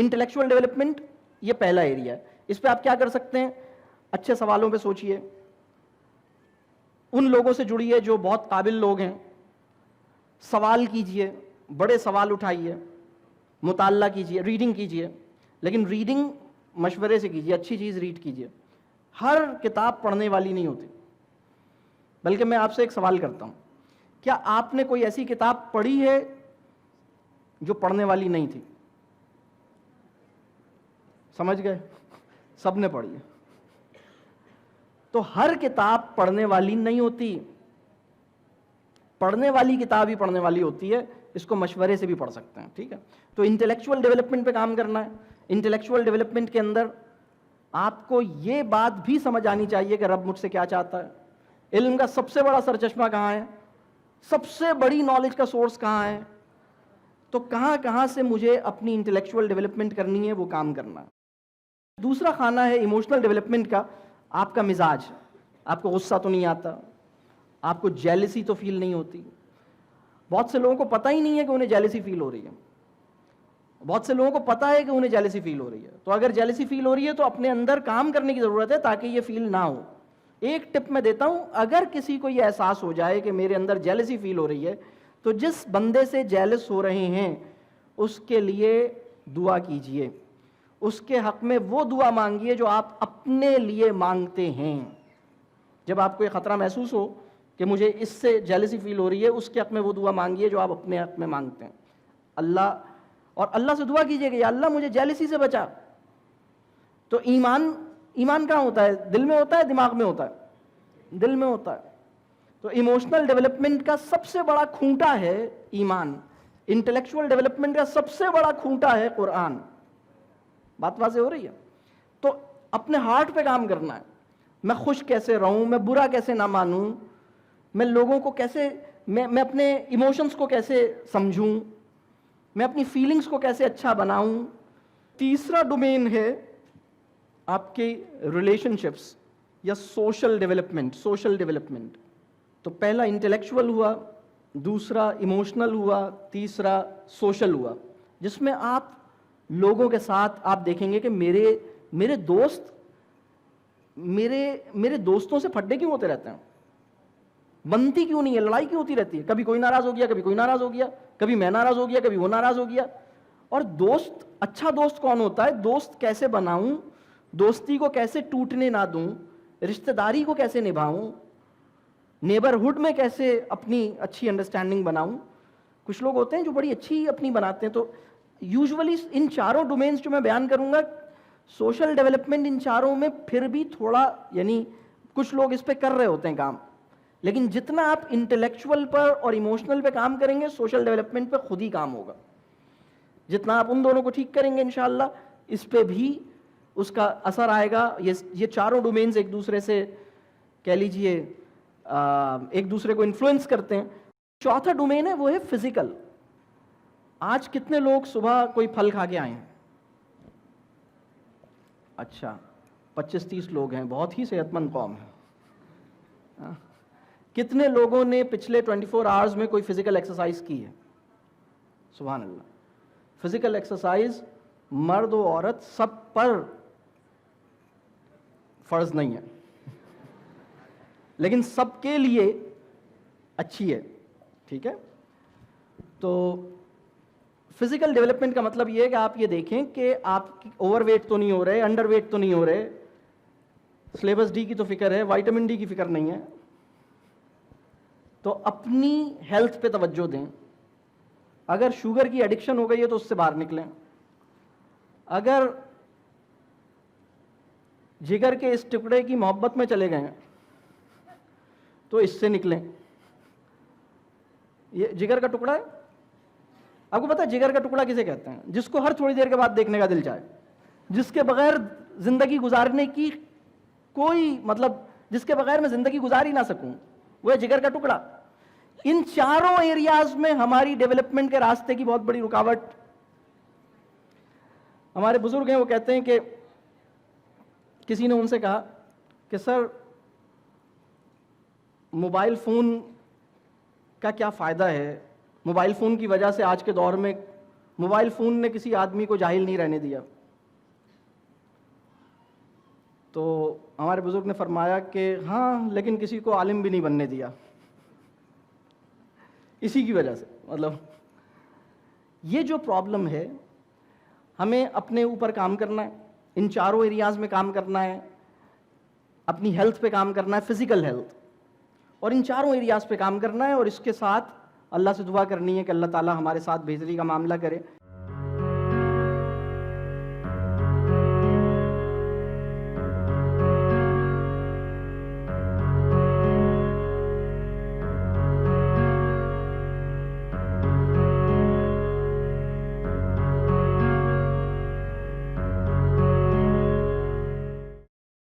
Intellectual development یہ پہلا area ہے. اس پہ آپ کیا کر سکتے ہیں؟ اچھے سوالوں پہ سوچئے, ان لوگوں سے جڑیے جو بہت قابل لوگ ہیں, سوال کیجئے, بڑے سوال اٹھائیے, مطالعہ کیجئے, ریڈنگ کیجئے, لیکن ریڈنگ مشورے سے کیجئے, اچھی چیز ریڈ کیجئے. ہر کتاب پڑھنے والی نہیں ہوتی. بلکہ میں آپ سے ایک سوال کرتا ہوں, کیا آپ نے کوئی ایسی کتاب پڑھی ہے جو پڑھنے والی نہیں تھی؟ سمجھ گئے؟ سب نے پڑھی ہے. تو ہر کتاب پڑھنے والی نہیں ہوتی. پڑھنے والی کتاب ہی پڑھنے والی ہوتی ہے. اس کو مشورے سے بھی پڑھ سکتے ہیں. ٹھیک ہے, تو انٹلیکچوئل ڈیولپمنٹ پہ کام کرنا ہے. انٹلیکچوئل ڈیولپمنٹ کے اندر آپ کو یہ بات بھی سمجھ آنی چاہیے کہ رب مجھ سے کیا چاہتا ہے. علم کا سب سے بڑا سرچشمہ کہاں ہے, سب سے بڑی نالج کا سورس کہاں ہے, تو کہاں کہاں سے مجھے اپنی انٹلیکچوئل ڈیولپمنٹ کرنی ہے, وہ کام کرنا ہے. دوسرا خانہ ہے ایموشنل ڈیولپمنٹ کا, آپ کا مزاج. آپ کو غصہ تو نہیں آتا, آپ کو جیلسی تو فیل نہیں ہوتی. بہت سے لوگوں کو پتہ ہی نہیں ہے کہ انہیں جیلسی فیل ہو رہی ہے. بہت سے لوگوں کو پتہ ہے کہ انہیں جیلسی فیل ہو رہی ہے. تو اگر جیلسی فیل ہو رہی ہے تو اپنے اندر کام کرنے کی ضرورت ہے تاکہ یہ فیل نہ ہو. ایک ٹپ میں دیتا ہوں, اگر کسی کو یہ احساس ہو جائے کہ میرے اندر جیلسی فیل ہو رہی ہے, تو جس بندے سے جیلس ہو رہے ہیں اس کے لیے دعا کیجئے. اس کے حق میں وہ دعا مانگیے جو آپ اپنے لیے مانگتے ہیں. جب آپ کو یہ خطرہ محسوس ہو کہ مجھے اس سے جیلسی فیل ہو رہی ہے, اس کے حق میں وہ دعا مانگیے جو آپ اپنے حق میں مانگتے ہیں. اللہ سے دعا کیجئے کہ یا اللہ مجھے جیلسی سے بچا. تو ایمان کہاں ہوتا ہے؟ دل میں ہوتا ہے, دماغ میں ہوتا ہے؟ دل میں ہوتا ہے. تو ایموشنل ڈیولپمنٹ کا سب سے بڑا کھونٹا ہے ایمان. انٹلیکچوئل ڈیولپمنٹ کا سب سے بڑا کھونٹا ہے قرآن. بات واضح ہو رہی ہے؟ تو اپنے ہارٹ پہ کام کرنا ہے. میں خوش کیسے رہوں, میں برا کیسے نہ مانوں, میں لوگوں کو کیسے, میں اپنے ایموشنز کو کیسے سمجھوں, میں اپنی فیلنگز کو کیسے اچھا بناؤں. تیسرا ڈومین ہے آپ کے ریلیشن شپس یا سوشل ڈیولپمنٹ. تو پہلا انٹلیکچوئل ہوا, دوسرا ایموشنل ہوا, تیسرا سوشل ہوا, جس میں آپ لوگوں کے ساتھ آپ دیکھیں گے کہ میرے دوست میرے دوستوں سے پھڈے کیوں ہوتے رہتے ہیں, بنتی کیوں نہیں ہے, لڑائی کیوں ہوتی رہتی ہے. کبھی کوئی ناراض ہو گیا, کبھی کوئی ناراض ہو گیا, کبھی میں ناراض ہو گیا, کبھی وہ ناراض ہو گیا. اور دوست, اچھا دوست کون ہوتا ہے, دوست کیسے بناؤں, دوستی کو کیسے ٹوٹنے نہ دوں, رشتہ داری کو کیسے نبھاؤں, نیبرہڈ میں کیسے اپنی اچھی انڈرسٹینڈنگ بناؤں. کچھ لوگ ہوتے ہیں جو بڑی اچھی اپنی بناتے ہیں. تو یوزولی ان چاروں ڈومینز جو میں بیان کروں گا, سوشل ڈیولپمنٹ ان چاروں میں پھر بھی تھوڑا, یعنی کچھ لوگ اس پہ کر رہے ہوتے ہیں کام, لیکن جتنا آپ انٹلیکچوئل پر اور ایموشنل پہ کام کریں گے, سوشل ڈیولپمنٹ پہ خود ہی کام ہوگا. جتنا آپ ان دونوں کو ٹھیک کریں گے انشاءاللہ, اس پہ بھی اس کا اثر آئے گا. یہ چاروں ڈومینز ایک دوسرے سے کہہ لیجئے ایک دوسرے کو انفلوئنس کرتے ہیں. چوتھا ڈومین ہے وہ ہے فزیکل. آج کتنے لوگ صبح کوئی پھل کھا کے آئے ہیں؟ اچھا 25-30 لوگ ہیں, بہت ہی صحت مند قوم ہے. کتنے لوگوں نے پچھلے 24 آورز میں کوئی فزیکل ایکسرسائز کی ہے؟ سبحان اللہ. فزیکل ایکسرسائز مرد و عورت سب پر فرض نہیں ہے, لیکن سب کے لیے اچھی ہے. ٹھیک ہے, تو فزیکل ڈیولپمنٹ کا مطلب یہ ہے کہ آپ یہ دیکھیں کہ آپ اوور ویٹ تو نہیں ہو رہے, انڈر ویٹ تو نہیں ہو رہے, سلیبس ڈی کی تو فکر ہے, وائٹامن ڈی کی فکر نہیں ہے. تو اپنی ہیلتھ پہ توجہ دیں. اگر شوگر کی ایڈکشن ہو گئی ہے تو اس سے باہر نکلیں. اگر جگر کے اس ٹکڑے کی محبت میں چلے گئے تو اس سے نکلیں. یہ جگر کا ٹکڑا ہے, آپ کو پتا ہے جگر کا ٹکڑا کسے کہتے ہیں؟ جس کو ہر تھوڑی دیر کے بعد دیکھنے کا دل چاہے, جس کے بغیر زندگی گزارنے کی کوئی مطلب, جس کے بغیر میں زندگی گزار ہی نہ سکوں, وہ ہے جگر کا ٹکڑا. ان چاروں ایریاز میں ہماری ڈیولپمنٹ کے راستے کی بہت بڑی رکاوٹ. ہمارے بزرگ ہیں, وہ کہتے ہیں کہ کسی نے ان سے کہا کہ سر موبائل فون کا کیا فائدہ ہے, موبائل فون کی وجہ سے آج کے دور میں موبائل فون نے کسی آدمی کو جاہل نہیں رہنے دیا. تو ہمارے بزرگ نے فرمایا کہ ہاں لیکن کسی کو عالم بھی نہیں بننے دیا. اسی کی وجہ سے مطلب یہ جو پرابلم ہے, ہمیں اپنے اوپر کام کرنا ہے, ان چاروں ایریاز میں کام کرنا ہے, اپنی ہیلتھ پہ کام کرنا ہے, فزیکل ہیلتھ, اور ان چاروں ایریاز پہ کام کرنا ہے, اور اس کے ساتھ اللہ سے دعا کرنی ہے کہ اللہ تعالیٰ ہمارے ساتھ بہتری کا معاملہ کرے.